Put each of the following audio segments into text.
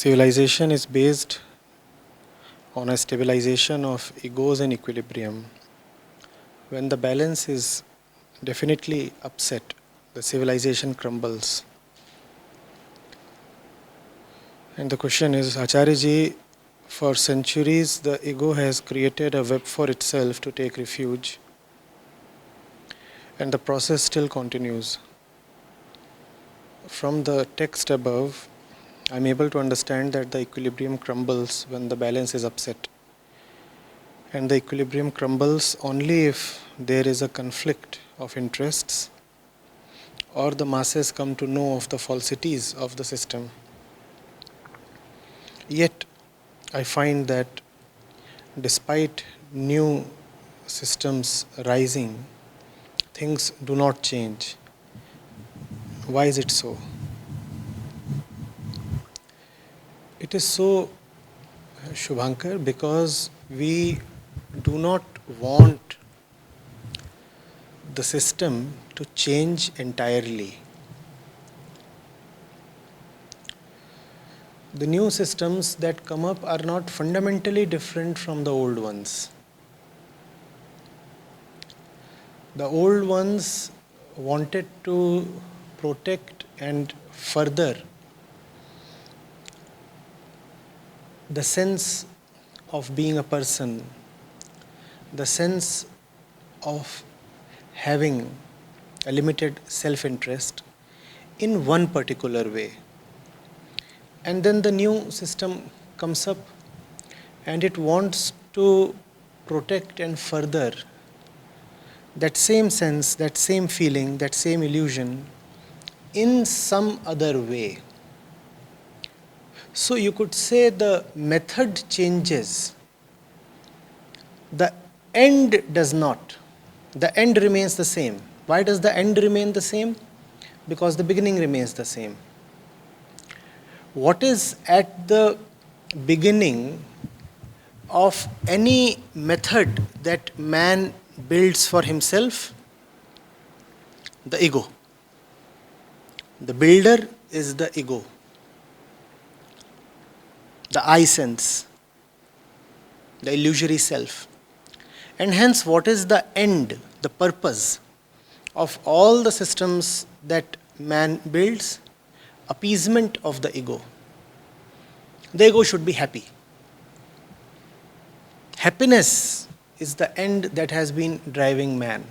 Civilization is based on a stabilization of egos and equilibrium. When the balance is definitely upset, the civilization crumbles. And the question is, Acharya ji, for centuries the ego has created a web for itself to take refuge, and the process still continues. From the text above, I am able to understand that the equilibrium crumbles when the balance is upset. And the equilibrium crumbles only if there is a conflict of interests or the masses come to know of the falsities of the system. Yet, I find that despite new systems rising, things do not change. Why is it so? It is so, Shubhankar, because we do not want the system to change entirely. The new systems that come up are not fundamentally different from the old ones. The old ones wanted to protect and further the sense of being a person, the sense of having a limited self-interest in one particular way. And then the new system comes up and it wants to protect and further that same sense, that same feeling, that same illusion in some other way. So you could say the method changes, the end does not. The end remains the same. Why does the end remain the same? Because the beginning remains the same. What is at the beginning of any method that man builds for himself? The ego. The builder is the ego. The I sense, the illusory self. And hence, what is the end, the purpose of all the systems that man builds? Appeasement of the ego. The ego should be happy. Happiness is the end that has been driving man.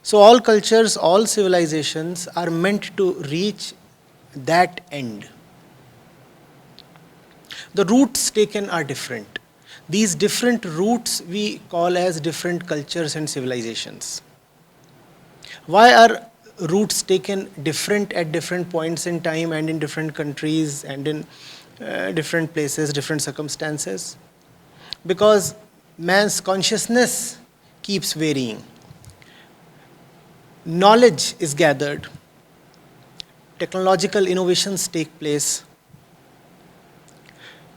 So all cultures, all civilizations are meant to reach that end. The routes taken are different. These different routes we call as different cultures and civilizations. Why are routes taken different at different points in time and in different countries and in different places, different circumstances? Because man's consciousness keeps varying. Knowledge is gathered. Technological innovations take place.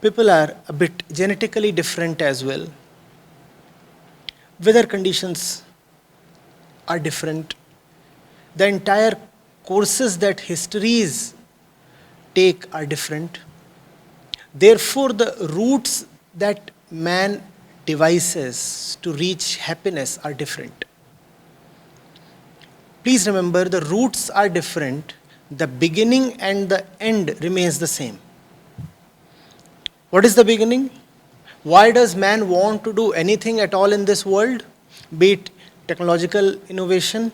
People are a bit genetically different as well. Weather conditions are different. The entire courses that histories take are different. Therefore, the routes that man devises to reach happiness are different. Please remember, the routes are different. The beginning and the end remains the same. What is the beginning? Why does man want to do anything at all in this world? Be it technological innovation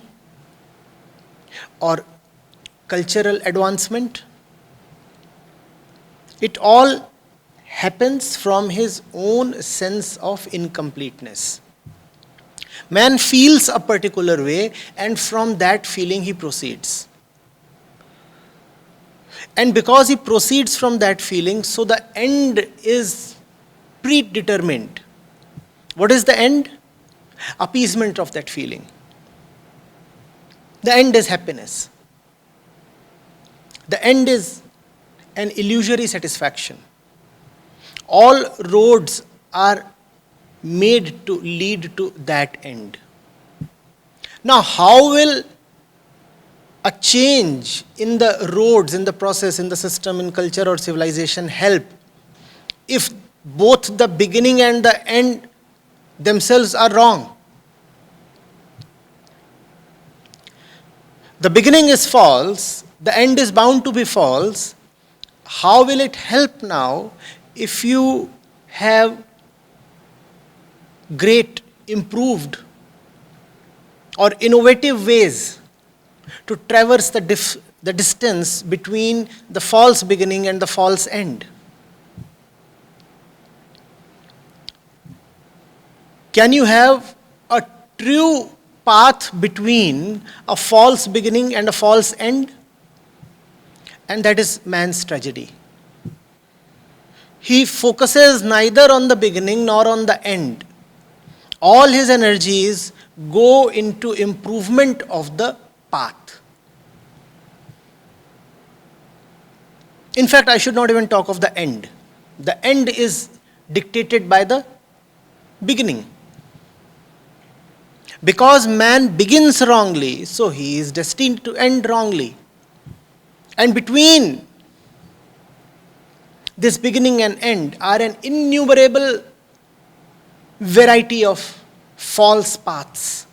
or cultural advancement? It all happens from his own sense of incompleteness. Man feels a particular way, and from that feeling he proceeds. And because he proceeds from that feeling, so the end is predetermined. What is the end? Appeasement of that feeling. The end is happiness. The end is an illusory satisfaction. All roads are made to lead to that end. Now, how will a change in the roads, in the process, in the system, in culture or civilization help if both the beginning and the end themselves are wrong? The beginning is false, the end is bound to be false. How will it help now if you have great, improved, or innovative ways to traverse the distance between the false beginning and the false end? Can you have a true path between a false beginning and a false end? And that is man's tragedy. He focuses neither on the beginning nor on the end. All his energies go into improvement of the path. In fact, I should not even talk of the end. The end is dictated by the beginning. Because man begins wrongly, so he is destined to end wrongly. And between this beginning and end are an innumerable variety of false paths.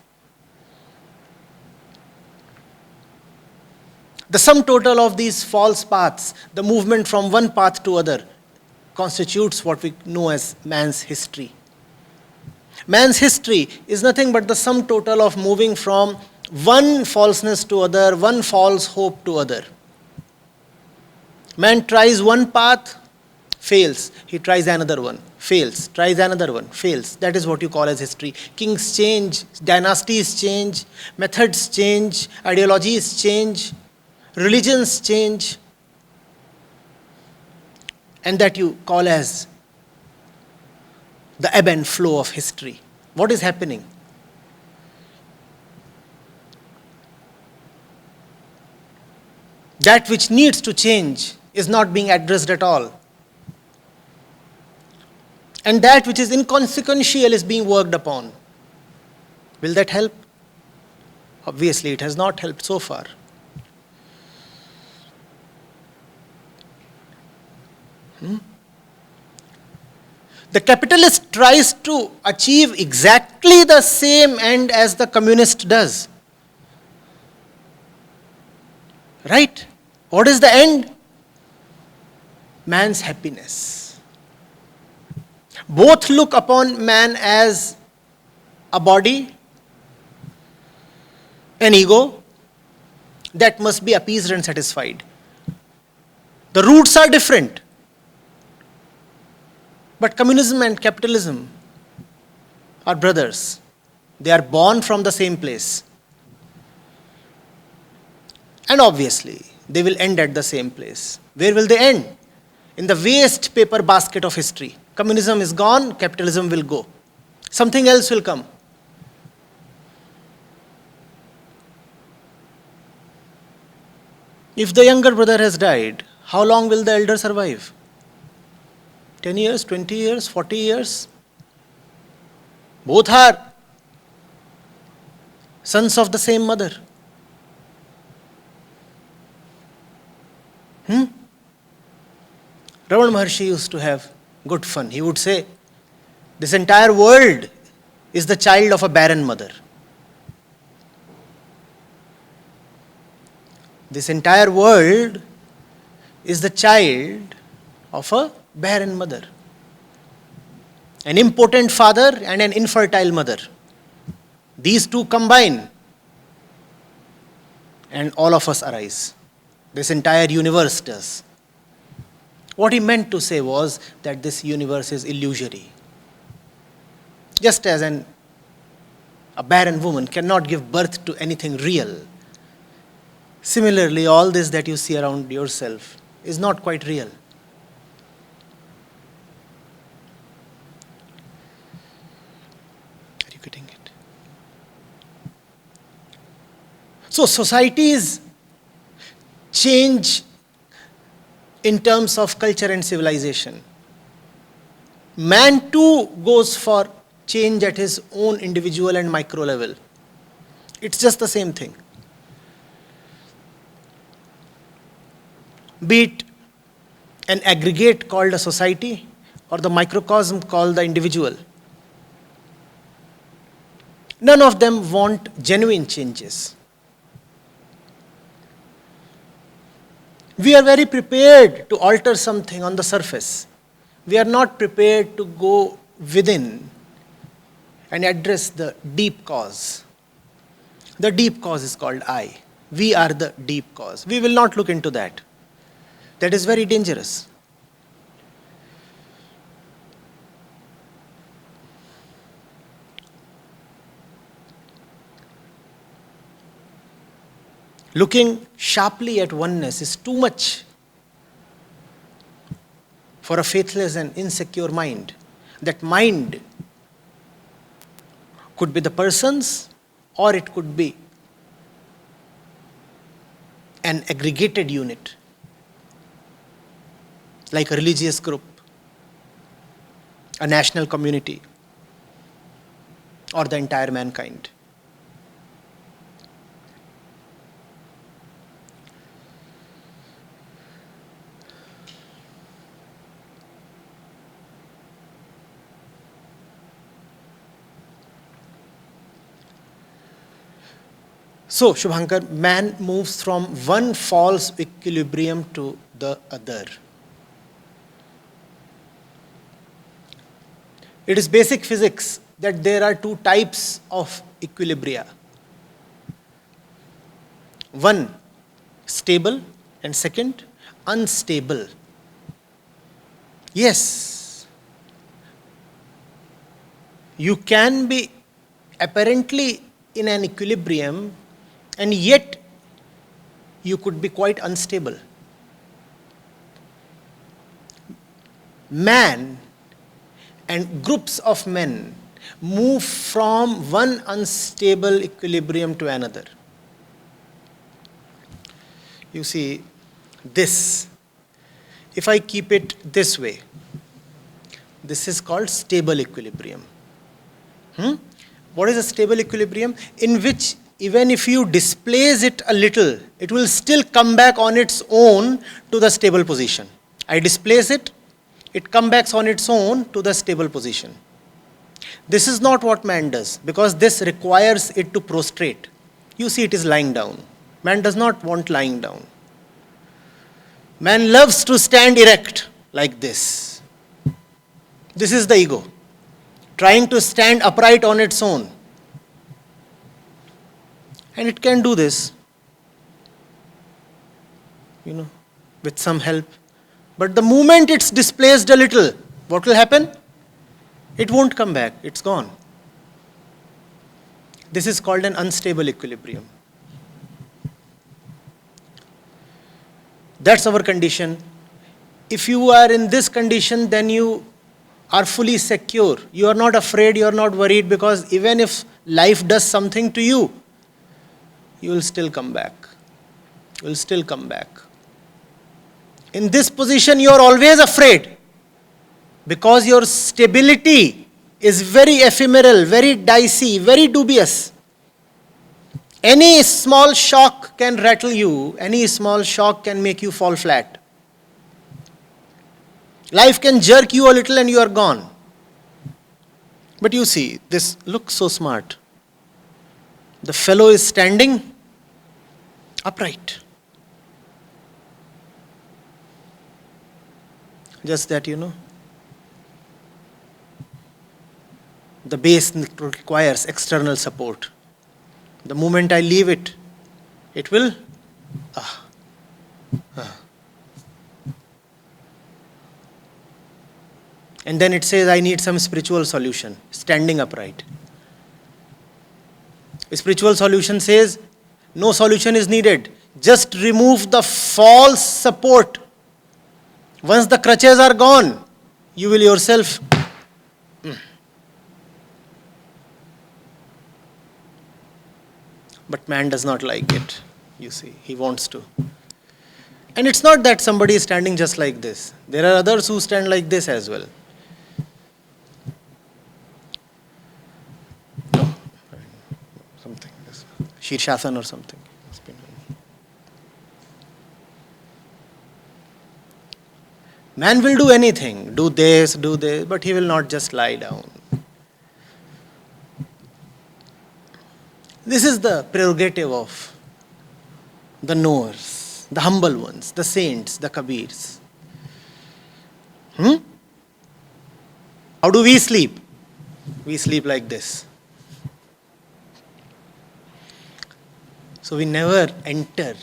The sum total of these false paths, the movement from one path to other, constitutes what we know as man's history. Man's history is nothing but the sum total of moving from one falseness to other, one false hope to other. Man tries one path, fails. He tries another one, fails. Tries another one, fails. That is what you call as history. Kings change, dynasties change, methods change, ideologies change, religions change. And that you call as the ebb and flow of history. What is happening? That which needs to change is not being addressed at all. And that which is inconsequential is being worked upon. Will that help? Obviously, it has not helped so far. The capitalist tries to achieve exactly the same end as the communist does. Right? What is the end? Man's happiness. Both look upon man as a body, an ego that must be appeased and satisfied. The roots are different. But communism and capitalism are brothers. They are born from the same place. And obviously, they will end at the same place. Where will they end? In the waste paper basket of history. Communism is gone, capitalism will go. Something else will come. If the younger brother has died, how long will the elder survive? 10 years, 20 years, 40 years? Both are sons of the same mother. Ravan Maharshi used to have good fun. He would say, this entire world is the child of a barren mother. This entire world is the child of a barren mother. An impotent father and an infertile mother. These two combine and all of us arise. This entire universe does. What he meant to say was that this universe is illusory. Just as a barren woman cannot give birth to anything real, similarly, all this that you see around yourself is not quite real. Are you getting it? So societies change in terms of culture and civilization. Man too goes for change at his own individual and micro level. It's just the same thing. be it an aggregate called a society or the microcosm called the individual. None of them want genuine changes. We are very prepared to alter something on the surface. We are not prepared to go within and address the deep cause. The deep cause is called I. We are the deep cause. We will not look into that. That is very dangerous. Looking sharply at oneness is too much for a faithless and insecure mind. That mind could be the persons, or it could be an aggregated unit, like a religious group, a national community, or the entire mankind. So, Shubhankar, man moves from one false equilibrium to the other. It is basic physics that there are two types of equilibria. One, stable, and second, unstable. Yes, you can be apparently in an equilibrium, and yet you could be quite unstable. Man and groups of men move from one unstable equilibrium to another. You see, this, if I keep it this way, this is called stable equilibrium. What is a stable equilibrium? In which even if you displace it a little, it will still come back on its own to the stable position. I displace it, it comes back on its own to the stable position. This is not what man does, because this requires it to prostrate. You see, it is lying down. Man does not want lying down. Man loves to stand erect like this. This is the ego, trying to stand upright on its own. And it can do this, with some help. But the moment it's displaced a little, what will happen? It won't come back, it's gone. This is called an unstable equilibrium. That's our condition. If you are in this condition, then you are fully secure. You are not afraid, you are not worried, because even if life does something to you, you will still come back. You will still come back. In this position, you are always afraid, because your stability is very ephemeral, very dicey, very dubious. Any small shock can rattle you, any small shock can make you fall flat. Life can jerk you a little and you are gone. But you see, this looks so smart. The fellow is standing upright. Just that, the base requires external support. The moment I leave it, it will And then it says, I need some spiritual solution, standing upright. A spiritual solution says, no solution is needed. Just remove the false support. Once the crutches are gone, you will yourself. But man does not like it, you see. He wants to. And it's not that somebody is standing just like this. There are others who stand like this as well. No, something, Shirshasana or something. Man will do anything, do this, but he will not just lie down. This is the prerogative of the knowers, the humble ones, the saints, the Kabirs. How do we sleep? We sleep like this. So we never enter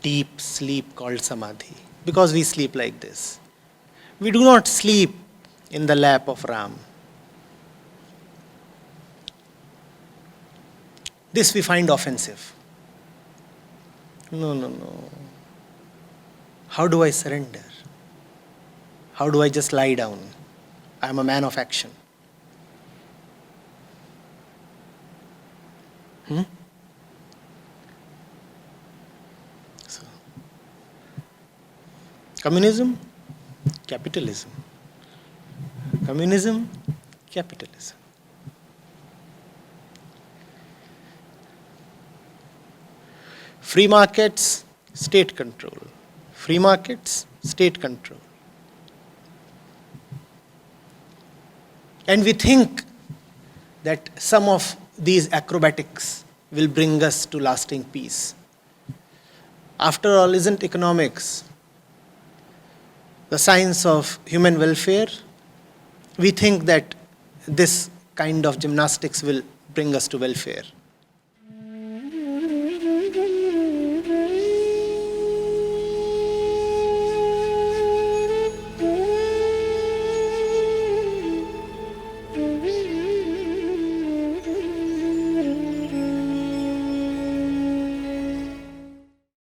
deep sleep called samadhi because we sleep like this. We do not sleep in the lap of Ram. This we find offensive. No. How do I surrender? How do I just lie down? I am a man of action. So, communism, capitalism. Communism, capitalism. Free markets, state control. Free markets, state control. And we think that some of these acrobatics will bring us to lasting peace. After all, isn't economics the science of human welfare? We think that this kind of gymnastics will bring us to welfare.